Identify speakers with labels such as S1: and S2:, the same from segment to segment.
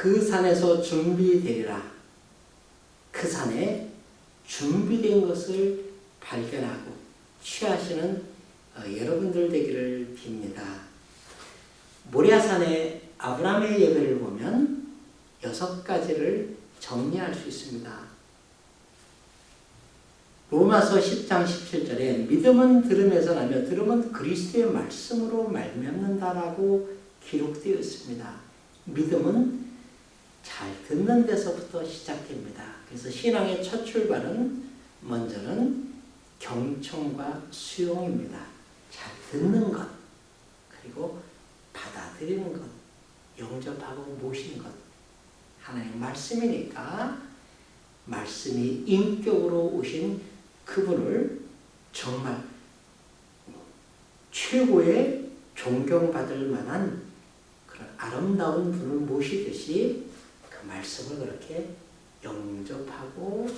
S1: 그 산에서 준비되리라. 그 산에 준비된 것을 발견하고 취하시는 여러분들 되기를 빕니다. 모리아산의 아브라함의 예배를 보면 6가지를 정리할 수 있습니다. 로마서 10장 17절에 믿음은 들음에서 나며 들음은 그리스도의 말씀으로 말미암는다라고 기록되어 있습니다. 믿음은 잘 듣는 데서부터 시작됩니다. 그래서 신앙의 첫 출발은 먼저는 경청과 수용입니다. 잘 듣는 것, 그리고 받아들이는 것, 영접하고 모시는 것. 하나님의 말씀이니까 말씀이 인격으로 오신 그분을 정말 최고의 존경받을 만한 그런 아름다운 분을 모시듯이 그 말씀을 그렇게 영접하고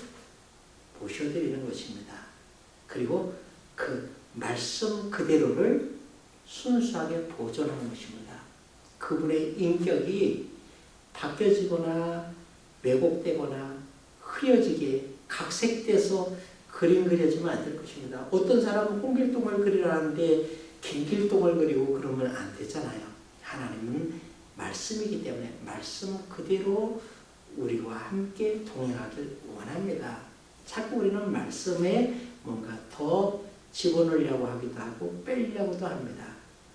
S1: 모셔드리는 것입니다. 그리고 그 말씀 그대로를 순수하게 보존하는 것입니다. 그분의 인격이 바뀌어지거나 왜곡되거나 흐려지게 각색돼서 그림 그려지면 안 될 것입니다. 어떤 사람은 홍길동을 그리라는데 김길동을 그리고 그러면 안 되잖아요. 하나님은 말씀이기 때문에 말씀 그대로 우리와 함께 동행하길 원합니다. 자꾸 우리는 말씀에 뭔가 더 집어넣으려고 하기도 하고 빼려고도 합니다.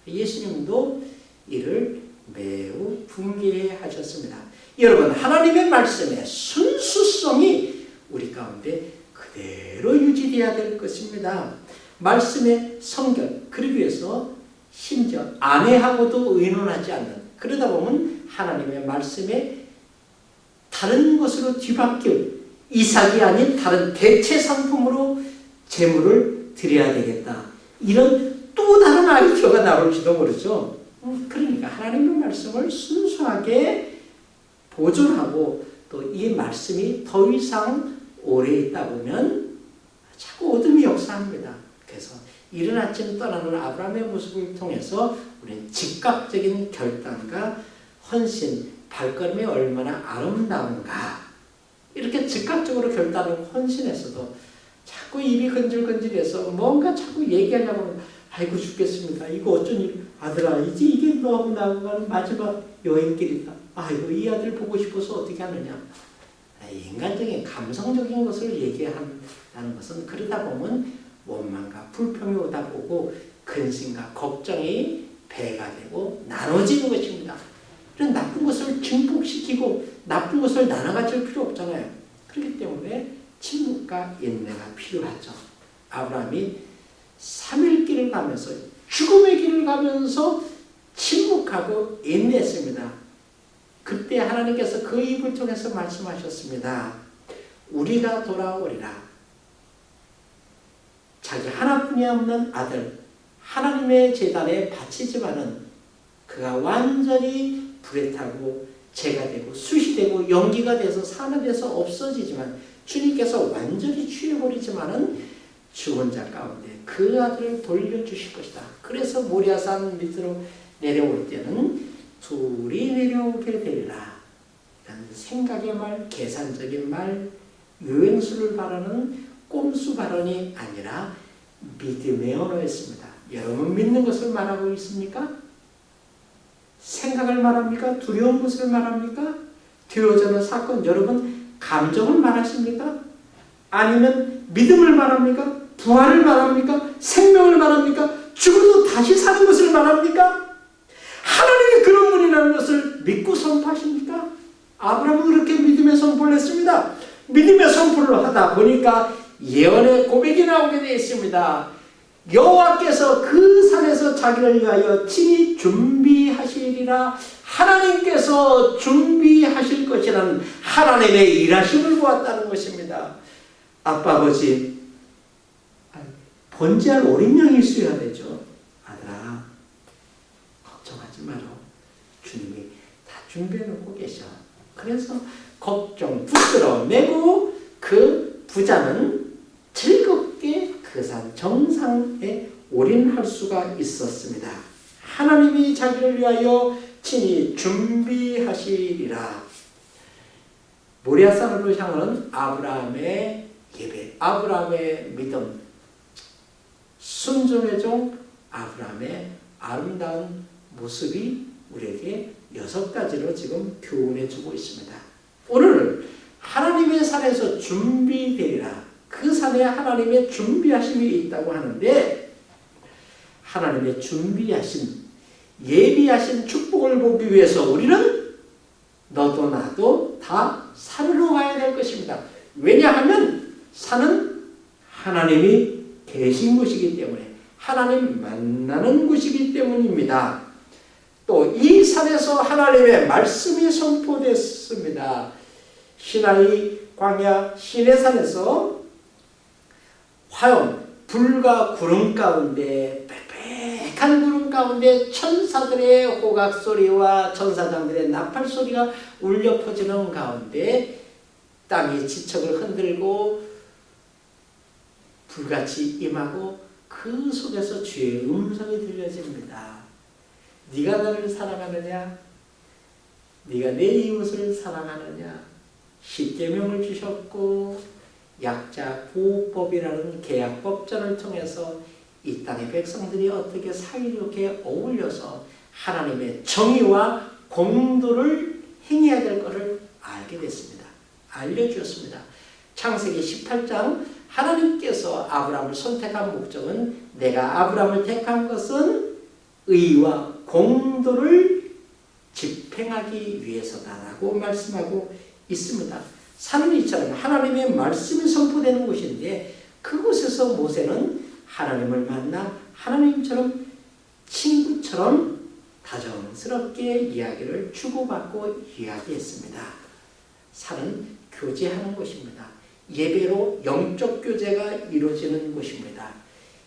S1: 예수님도 이를 매우 분개해 하셨습니다. 여러분, 하나님의 말씀의 순수성이 우리 가운데 그대로 유지되어야 될 것입니다. 말씀의 성결, 그러기 위해서 심지어 아내하고도 의논하지 않는, 그러다 보면 하나님의 말씀에 다른 것으로 뒤바뀔 이삭이 아닌 다른 대체 상품으로 재물을 드려야 되겠다. 이런 또 다른 아이디어가 나올지도 모르죠. 그러니까 하나님의 말씀을 순수하게 보존하고 또 이 말씀이 더 이상 오래 있다 보면 자꾸 어둠이 역사합니다. 그래서 이른 아침 떠나는 아브라함의 모습을 통해서 우리는 즉각적인 결단과 헌신, 발걸음이 얼마나 아름다운가, 이렇게 즉각적으로 결단하고 헌신했어도 자꾸 입이 건질건질해서 뭔가 자꾸 얘기하려고 하면 아이고 죽겠습니다. 이거 어쩐 일, 아들아 이제 이게 너하고 나하고 가는 마지막 여행길이다. 아이고 이 아들 보고 싶어서 어떻게 하느냐. 인간적인 감성적인 것을 얘기한다는 것은 그러다 보면 원망과 불평이 오다 보고 근심과 걱정이 배가 되고 나눠지는 것입니다. 이런 나쁜 것을 증폭시키고 나쁜 것을 나눠가질 필요 없잖아요. 그렇기 때문에 침묵과 인내가 필요하죠. 아브라함이 3일 길을 가면서 죽음의 길을 가면서 침묵하고 인내했습니다. 그때 하나님께서 그 입을 통해서 말씀하셨습니다. 우리가 돌아오리라. 자기 하나뿐이 없는 아들 하나님의 제단에 바치지만은 그가 완전히 불에 타고 재가 되고 숯이 되고 연기가 돼서 산업에서 없어지지만 주님께서 완전히 취해버리지만은 죽은 자 가운데 그 아들을 돌려주실 것이다. 그래서 모리아산 밑으로 내려올 때는 둘이 내려오게 되리라. 이런 생각의 말, 계산적인 말, 유행수를 바라는 꼼수 발언이 아니라 믿음의 언어였습니다. 여러분 믿는 것을 말하고 있습니까? 생각을 말합니까? 두려운 것을 말합니까? 뒤어져는 사건, 여러분 감정을 말하십니까? 아니면 믿음을 말합니까? 부활을 말합니까? 생명을 말합니까? 죽어도 다시 사는 것을 말합니까? 하나님이 그런 분이라는 것을 믿고 선포하십니까? 아브라함은 그렇게 믿음의 선포를 했습니다. 믿음의 선포를 하다 보니까 예언의 고백이 나오게 되어 있습니다. 여호와께서 그 산에서 자기를 위하여 친히 준비하시리라. 하나님께서 준비하실 것이라는 하나님의 일하심을 보았다는 것입니다. 아빠, 아버지, 번제할 어린 양이 있어야 되죠. 아들아, 걱정하지 마라. 주님이 다 준비해 놓고 계셔. 그래서 걱정, 부끄러워 메고 그 부자는 즐겁게 그 산 정상에 올인할 수가 있었습니다. 하나님이 자기를 위하여 친히 준비하시리라. 모리아산으로 향하는 아브라함의 예배, 아브라함의 믿음, 순종의 종 아브라함의 아름다운 모습이 우리에게 6가지로 지금 교훈해 주고 있습니다. 오늘 하나님의 산에서 준비되리라. 그 산에 하나님의 준비하심이 있다고 하는데, 하나님의 준비하심, 예비하신 축복을 보기 위해서 우리는 너도 나도 다 산으로 가야 될 것입니다. 왜냐하면 산은 하나님이 계신 곳이기 때문에, 하나님 만나는 곳이기 때문입니다. 또 이 산에서 하나님의 말씀이 선포됐습니다. 시나이 광야 시내산에서 화염, 불과 구름 가운데, 빽빽한 구름 가운데 천사들의 호각 소리와 천사장들의 나팔 소리가 울려 퍼지는 가운데 땅이 지척을 흔들고 불같이 임하고 그 속에서 주의 음성이 들려집니다. 네가 나를 사랑하느냐? 네가 내 이웃을 사랑하느냐? 십계명을 주셨고 약자 보호법이라는 계약법전을 통해서 이 땅의 백성들이 어떻게 사이좋게 어울려서 하나님의 정의와 공도를 행해야 될 것을 알게 됐습니다. 알려주었습니다. 창세기 18장 하나님께서 아브라함을 선택한 목적은, 내가 아브라함을 택한 것은 의와 공도를 집행하기 위해서다라고 말씀하고 있습니다. 산은 이처럼 하나님의 말씀이 선포되는 곳인데, 그곳에서 모세는 하나님을 만나 하나님처럼 친구처럼 다정스럽게 이야기를 주고받고 이야기했습니다. 산은 교제하는 곳입니다. 예배로 영적 교제가 이루어지는 곳입니다.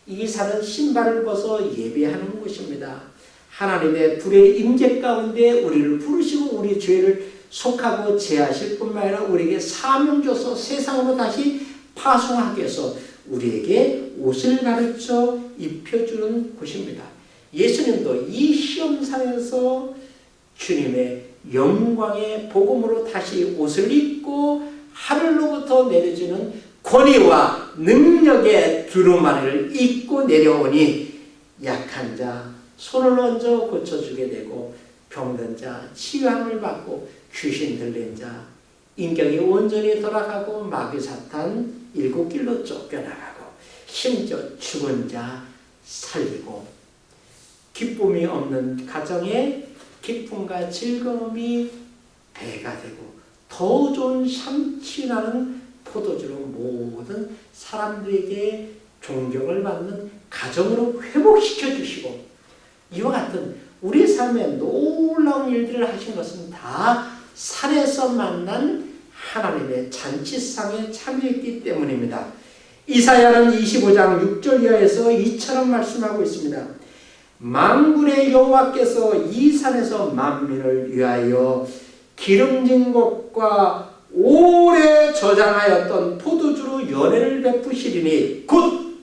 S1: 이 산은 신발을 벗어 예배하는 곳입니다. 하나님의 불의 임재 가운데 우리를 부르시고 우리 죄를 속하고 제하실 뿐만 아니라 우리에게 사명 줘서 세상으로 다시 파송하기 위해서 우리에게 옷을 가르쳐 입혀주는 곳입니다. 예수님도 이 시험상에서 주님의 영광의 복음으로 다시 옷을 입고 하늘로부터 내려지는 권위와 능력의 두루마리를 입고 내려오니 약한 자 손을 얹어 고쳐주게 되고, 병든 자 치유함을 받고, 귀신 들린 자 인격이 온전히 돌아가고, 마귀 사탄 7길로 쫓겨나가고, 심지어 죽은 자 살리고, 기쁨이 없는 가정에 기쁨과 즐거움이 배가 되고, 더 좋은 참치나는 포도주로 모든 사람들에게 존경을 받는 가정으로 회복시켜 주시고, 이와 같은 우리 삶에 놀라운 일들을 하신 것은 다 산에서 만난 하나님의 잔치상에 참여했기 때문입니다. 이사야는 25장 6절 이하에서 이처럼 말씀하고 있습니다. 만군의 여호와께서 이 산에서 만민을 위하여 기름진 것과 오래 저장하였던 포도주로 연회를 베푸시리니, 곧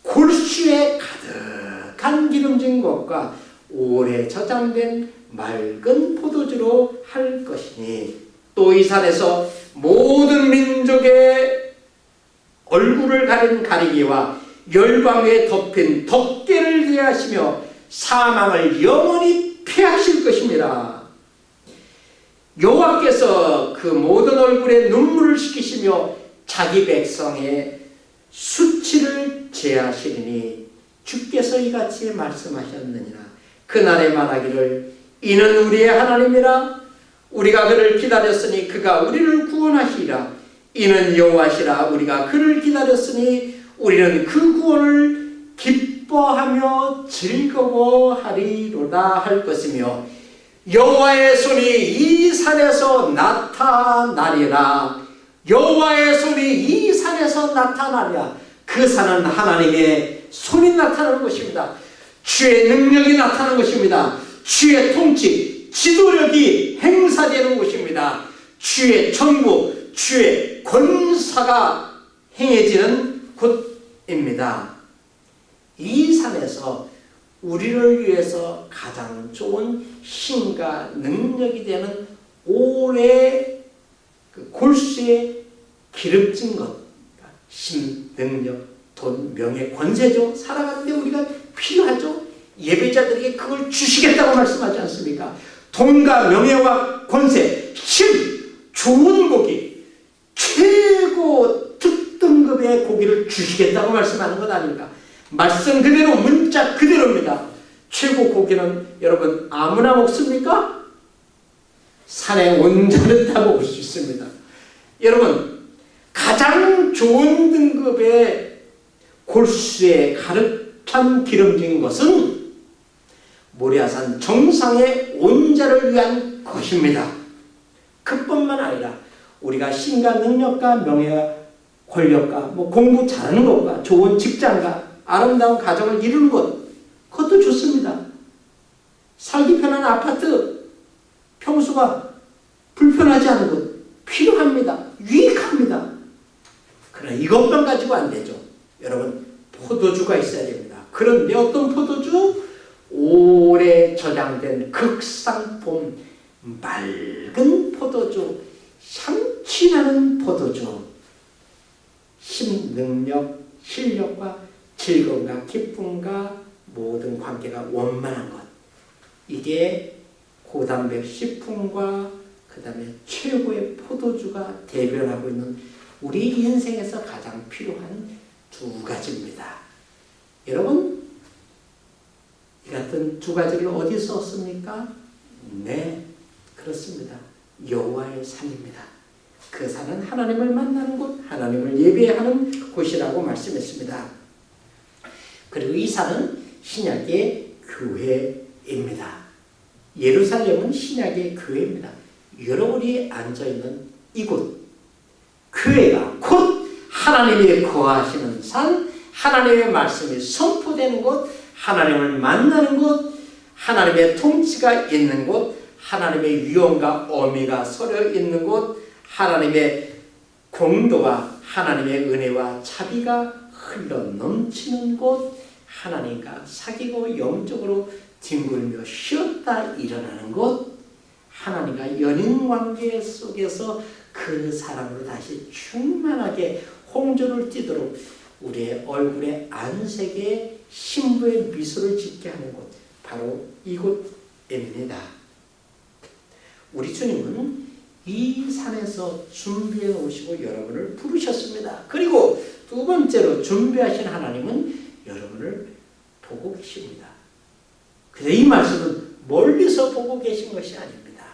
S1: 골수에 가득한 기름진 것과 오래 저장된 맑은 포도주로 할 것이니, 또 이 산에서 모든 민족의 얼굴을 가린 가리개와 열방에 덮인 덮개를 제하시며 사망을 영원히 피하실 것입니다. 여호와께서 그 모든 얼굴에 눈물을 식히시며 자기 백성의 수치를 제하시리니, 주께서 이같이 말씀하셨느니라. 그날에 말하기를, 이는 우리의 하나님이라. 우리가 그를 기다렸으니 그가 우리를 구원하시리라. 이는 여호와시라. 우리가 그를 기다렸으니 우리는 그 구원을 기뻐하며 즐거워하리로다 할 것이며, 여호와의 손이 이 산에서 나타나리라. 여호와의 손이 이 산에서 나타나리라. 그 산은 하나님의 손이 나타나는 것입니다. 주의 능력이 나타나는 것입니다. 주의 통치, 지도력이 행사되는 곳입니다. 주의 정부, 주의 권사가 행해지는 곳입니다. 이 산에서 우리를 위해서 가장 좋은 힘과 능력이 되는 오래 그 골수에 기름진 것, 힘, 능력, 돈, 명예, 권세죠. 살아가는데 우리가 필요하죠. 예배자들에게 그걸 주시겠다고 말씀하지 않습니까? 돈과 명예와 권세, 힘, 좋은 고기, 최고 특등급의 고기를 주시겠다고 말씀하는 것 아닙니까? 말씀 그대로, 문자 그대로입니다. 최고 고기는 여러분 아무나 먹습니까? 산에 온전히 타고 올 수 있습니다. 여러분, 가장 좋은 등급의 골수에 가득한 기름진 것은 모리아산 정상의 온자를 위한 것입니다. 그뿐만 아니라 우리가 힘과 능력과 명예와 권력과 공부 잘하는 것과 좋은 직장과 아름다운 가정을 이루는 것, 그것도 좋습니다. 살기 편한 아파트, 평수가 불편하지 않은 것 필요합니다. 유익합니다. 그러나 이것만 가지고 안 되죠. 여러분, 포도주가 있어야 됩니다. 그런데 어떤 포도주? 오래 저장된 극상품, 맑은 포도주, 향취나는 포도주, 힘, 능력, 실력과 즐거움과 기쁨과 모든 관계가 원만한 것, 이게 고단백 식품과 그 다음에 최고의 포도주가 대변하고 있는 우리 인생에서 가장 필요한 두 가지입니다. 여러분, 이 같은 두 가지를 어디서 얻습니까? 네, 그렇습니다. 여호와의 산입니다. 그 산은 하나님을 만나는 곳, 하나님을 예배하는 곳이라고 말씀했습니다. 그리고 이 산은 신약의 교회입니다. 예루살렘은 신약의 교회입니다. 여러분이 앉아있는 이곳, 교회가 곧 하나님이 거하시는 산, 하나님의 말씀이 선포되는 곳, 하나님을 만나는 곳, 하나님의 통치가 있는 곳, 하나님의 위엄과 어미가 서려 있는 곳, 하나님의 공도와 하나님의 은혜와 자비가 흘러 넘치는 곳, 하나님과 사귀고 영적으로 뒹굴며 쉬었다 일어나는 곳, 하나님과 연인 관계 속에서 그 사랑으로 다시 충만하게 홍조를 띠도록 우리의 얼굴에 안색에 신부의 미소를 짓게 하는 곳, 바로 이곳입니다. 우리 주님은 이 산에서 준비해 오시고 여러분을 부르셨습니다. 그리고 두 번째로 준비하신 하나님은 여러분을 보고 계십니다. 그래서 이 말씀은 멀리서 보고 계신 것이 아닙니다.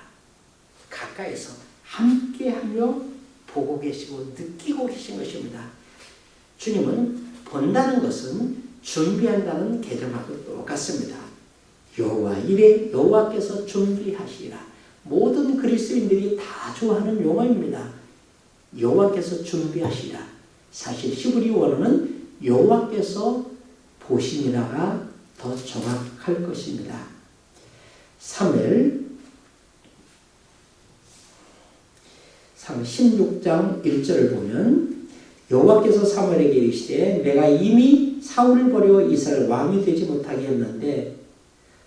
S1: 가까이서 함께하며 보고 계시고 느끼고 계신 것입니다. 주님은 본다는 것은 준비한다는 개념하고 똑같습니다. 여호와 이레, 여호와께서 준비하시라. 모든 그리스도인들이 다 좋아하는 용어입니다. 여호와께서 준비하시라. 사실 히브리 원어는 여호와께서 보시니라가 더 정확할 것입니다. 사무엘 16장 1절을 보면 여호와께서 사무엘에게 이르시되 내가 이미 사울을 버려 이스라엘 왕이 되지 못하게 했는데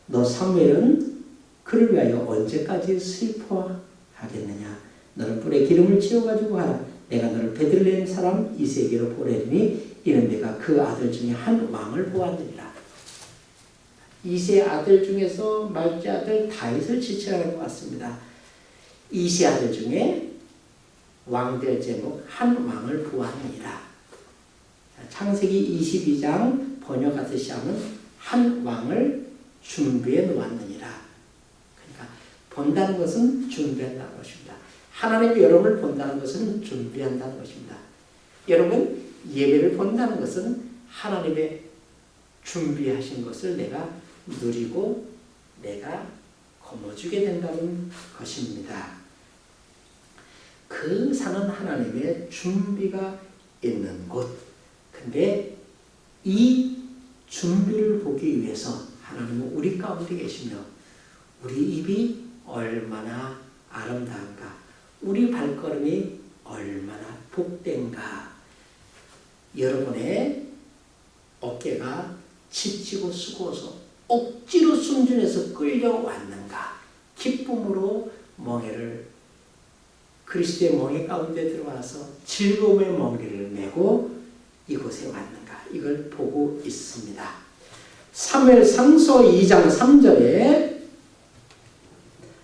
S1: 너 사무엘은 그를 위하여 언제까지 슬퍼하겠느냐. 너는 뿔에 기름을 채워가지고 가라. 내가 너를 베들레헴 사람 이새에게로 보내리니 이는 내가 그 아들 중에 한 왕을 보았느니라. 이새 아들 중에서 말째 아들 다윗을 지칭하는 것 같습니다. 이새 아들 중에 왕될 제목 한 왕을 보았느니라. 창세기 22장 번역하듯이 하면 한 왕을 준비해 놓았느니라. 그러니까 본다는 것은 준비한다는 것입니다. 하나님이 여러분을 본다는 것은 준비한다는 것입니다. 여러분, 예배를 본다는 것은 하나님의 준비하신 것을 내가 누리고 내가 거머쥐게 된다는 것입니다. 그 산은 하나님의 준비가 있는 곳. 근데 이 준비를 보기 위해서 하나님은 우리 가운데 계시며 우리 입이 얼마나 아름다운가, 우리 발걸음이 얼마나 복된가. 여러분의 어깨가 지치고 수고서 억지로 순전해서 끌려왔는가? 기쁨으로 멍에를 그리스도의 멍에 가운데 들어와서 즐거움의 멍에를 메고 이곳에 왔는가? 이걸 보고 있습니다. 사무엘상서 2장 3절에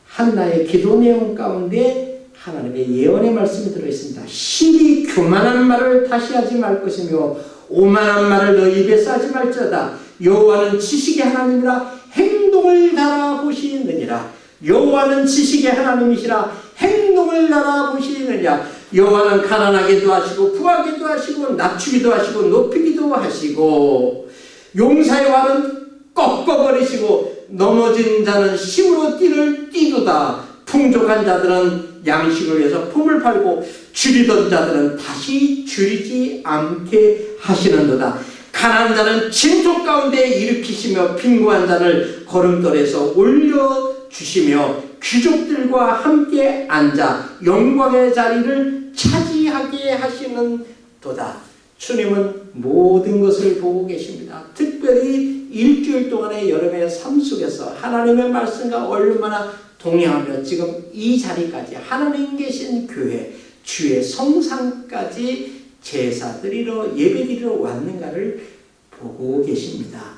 S1: 한나의 기도 내용 가운데 하나님의 예언의 말씀이 들어있습니다. 신이 교만한 말을 다시 하지 말 것이며 오만한 말을 너희 입에서 하지 말지어다. 여호와는 지식의 하나님이라 행동을 달아보시느니라. 여호와는 지식의 하나님이시라 행동을 달아보시느니라. 여호와는 가난하게도 하시고 부하게도 하시고 낮추기도 하시고 높이기도 하시고 용사의 활은 꺾어버리시고 넘어진 자는 힘으로 띠를 띠도다. 풍족한 자들은 양식을 위해서 품을 팔고 줄이던 자들은 다시 줄이지 않게 하시는도다. 가난한 자는 진토 가운데 일으키시며 빈곤한 자를 걸음돌에서 올려주시며 귀족들과 함께 앉아 영광의 자리를 차지하게 하시는도다. 주님은 모든 것을 보고 계십니다. 특별히 일주일 동안의 여러분의 삶 속에서 하나님의 말씀과 얼마나 동행하며 지금 이 자리까지 하나님 계신 교회 주의 성상까지 제사 드리러 예배 드리러 왔는가를 보고 계십니다.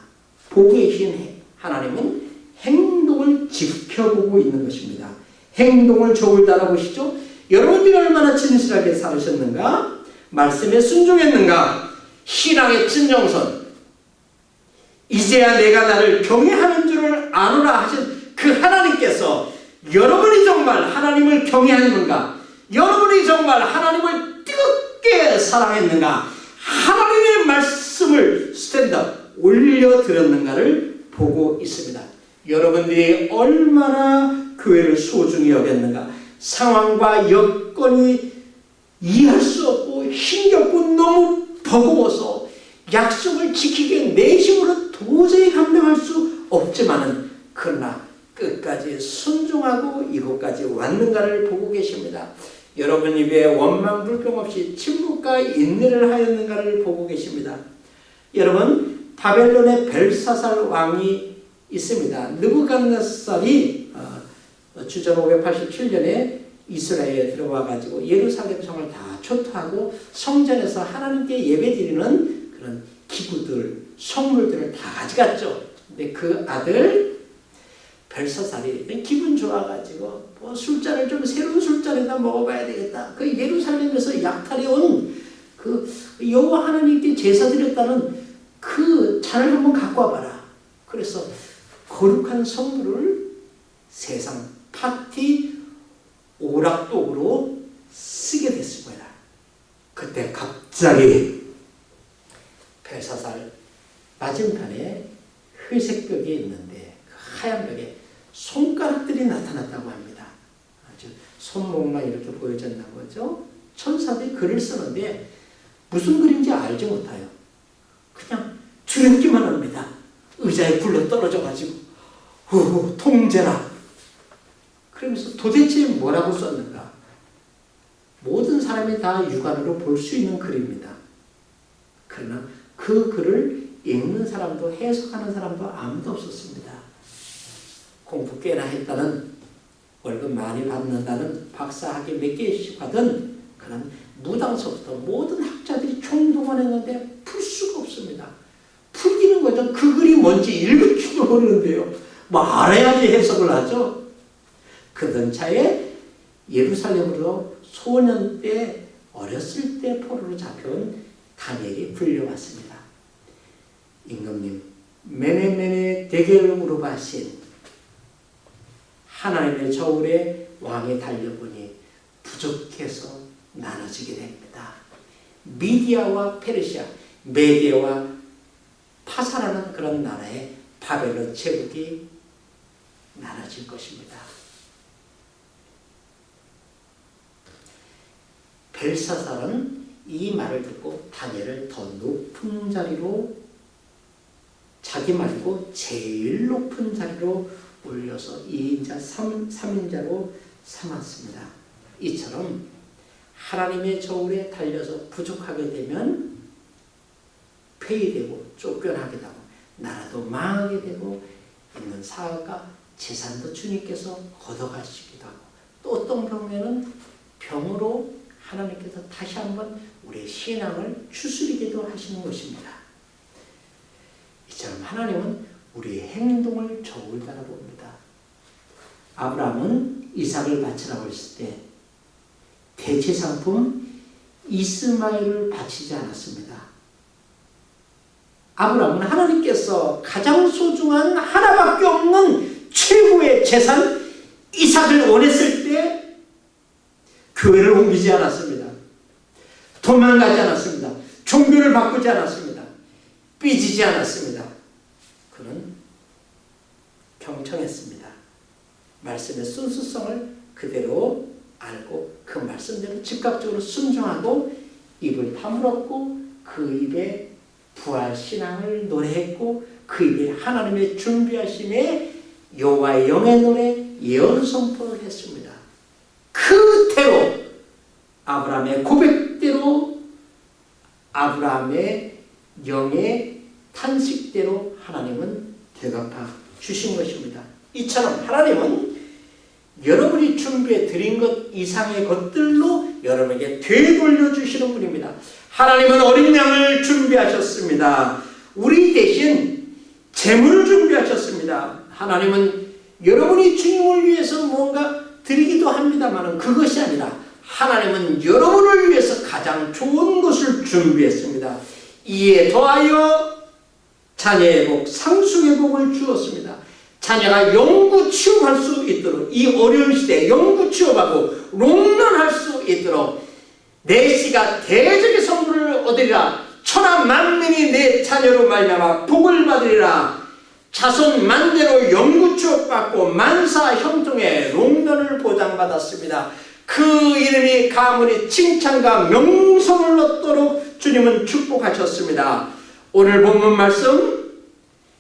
S1: 보고 계신 하나님은 행동을 지켜보고 있는 것입니다. 행동을 저울 따라보시죠. 여러분들이 얼마나 진실하게 살으셨는가? 말씀에 순종했는가? 신앙의 진정선, 이제야 내가 나를 경외하는 줄을 아노라 하신 그 하나님께서 여러분이 정말 하나님을 경외했는가? 여러분이 정말 하나님을 뜨겁게 사랑했는가? 하나님의 말씀을 스탠드업 올려드렸는가를 보고 있습니다. 여러분들이 얼마나 교회를 소중히 여겼는가? 상황과 여건이 이해할 수 없고 힘겹고 너무 버거워서 약속을 지키기에 내 힘으로 도저히 감당할 수 없지만은 그러나 끝까지 순종하고 이곳까지 왔는가를 보고 계십니다. 여러분 입에 원망 불평 없이 침묵과 인내를 하였는가를 보고 계십니다. 여러분 바벨론의 벨사살 왕이 있습니다. 느부갓네살이 주전 587년에 이스라엘에 들어와 가지고 예루살렘 성을 다 초토하고 성전에서 하나님께 예배드리는 그런 기구들, 성물들을 다 가져갔죠. 근데 그 아들 벨사살이 기분 좋아가지고 뭐 술잔을 좀 새로운 술잔에다 먹어봐야 되겠다. 그 예루살렘에서 약탈해 온 그 여호와 하나님께 제사 드렸다는 그 잔을 한번 갖고 와봐라. 그래서 거룩한 성물을 세상 파티 오락독으로 쓰게 됐습니다. 그때 갑자기 벨사살 맞은편에 회색 벽에 있는데 그 하얀 벽에 손가락들이 나타났다고 합니다. 아주 손목만 이렇게 보여졌나 보죠. 천사들이 글을 쓰는데 무슨 글인지 알지 못해요. 그냥 두렵기만 합니다. 의자에 굴러 떨어져가지고 통제라. 그러면서 도대체 뭐라고 썼는가? 모든 사람이 다 육안으로 볼 수 있는 글입니다. 그러나 그 글을 읽는 사람도 해석하는 사람도 아무도 없었습니다. 공부 꽤나 했다는, 월급 많이 받는다는, 박사학위 몇 개씩 받은 그런 무당서부터 모든 학자들이 총동원했는데 풀 수가 없습니다. 풀기는 거죠. 그 글이 뭔지 읽을 줄도 모르는데요. 뭐 알아야지 해석을 하죠. 그러던 차에 예루살렘으로 소년 때 어렸을 때 포로로 잡혀온 다니엘이 불려왔습니다. 임금님, 메네메네 대결을 물어봐신 하나님의 저울에 왕이 달려보니 부족해서 나눠지게 됩니다. 미디아와 페르시아, 메디아와 파사라는 그런 나라의 바벨론 제국이 나눠질 것입니다. 벨사살은 이 말을 듣고 다니엘을 더 높은 자리로, 자기 말고 제일 높은 자리로 올려서 2인자 3인자로 삼았습니다. 이처럼 하나님의 저울에 달려서 부족하게 되면 폐위되고 쫓겨나게 되고 나라도 망하게 되고 있는 사과, 재산도 주님께서 걷어가시기도 하고 또 어떤 경우에는 병으로 하나님께서 다시 한번 우리의 신앙을 추스리기도 하시는 것입니다. 이처럼 하나님은 우리의 행동을 저울 바라봅니다. 아브라함은 이삭을 바치라고 했을 때 대체상품 이스마엘을 바치지 않았습니다. 아브라함은 하나님께서 가장 소중한 하나밖에 없는 최고의 재산 이삭을 원했을 때 교회를 옮기지 않았습니다. 도망가지 않았습니다. 종교를 바꾸지 않았습니다. 삐지지 않았습니다. 그는 경청했습니다. 말씀의 순수성을 그대로 알고 그 말씀대로 즉각적으로 순종하고 입을 다물었고 그 입에 부활신앙을 노래했고 그 입에 하나님의 준비하심에 여호와의 영의 노래 예언 선포를 했습니다. 그대로 아브라함의 고백대로 아브라함의 영의 탄식대로 하나님은 대갚아 주신 것입니다. 이처럼 하나님은 여러분이 준비해 드린 것 이상의 것들로 여러분에게 되돌려 주시는 분입니다. 하나님은 어린 양을 준비하셨습니다. 우리 대신 재물을 준비하셨습니다. 하나님은 여러분이 주님을 위해서 뭔가 드리기도 합니다만 그것이 아니라 하나님은 여러분을 위해서 가장 좋은 것을 준비했습니다. 이에 더하여 자녀의 복, 상속의 복을 주었습니다. 자녀가 영구 취업할 수 있도록 이 어려운 시대에 영구 취업하고 롱런할 수 있도록 내 씨가 대적의 성부를 얻으리라. 천하 만민이 내 자녀로 말미암아 복을 받으리라. 자손 만대로 영구 취업받고 만사 형통의 롱런을 보장받았습니다. 그 이름이 가문이 칭찬과 명성을 얻도록 주님은 축복하셨습니다. 오늘 본문 말씀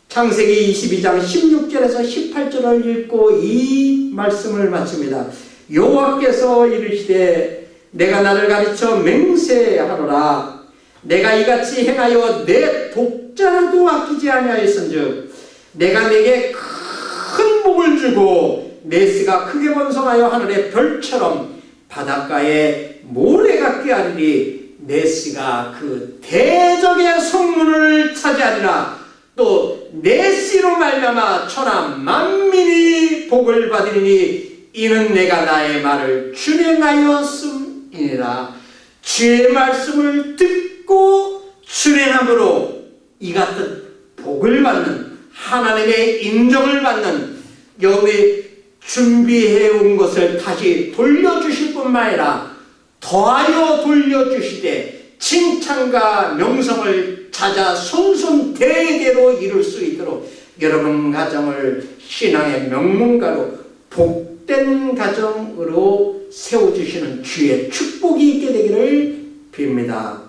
S1: 창세기 22장 16절에서 18절을 읽고 이 말씀을 마칩니다. 여호와께서 이르시되 내가 나를 가르쳐 맹세하노라. 내가 이같이 행하여 내 독자라도 아끼지 아니하였은즉 내가 내게 큰 복을 주고 내 씨가 크게 번성하여 하늘의 별처럼 바닷가에 모래 같게 하리니 내 씨가 그 대적의 성문을 차지하리라. 또 내 씨로 말미암아 천하 만민이 복을 받으리니 이는 내가 나의 말을 준행하였음이니라. 주의 말씀을 듣고 준행함으로 이 같은 복을 받는 하나님의 인정을 받는 여러분이 준비해온 것을 다시 돌려주실 뿐만 아니라 더하여 돌려주시되 칭찬과 명성을 찾아 손손대대로 이룰 수 있도록 여러분 가정을 신앙의 명문가로 복된 가정으로 세워주시는 주의 축복이 있게 되기를 빕니다.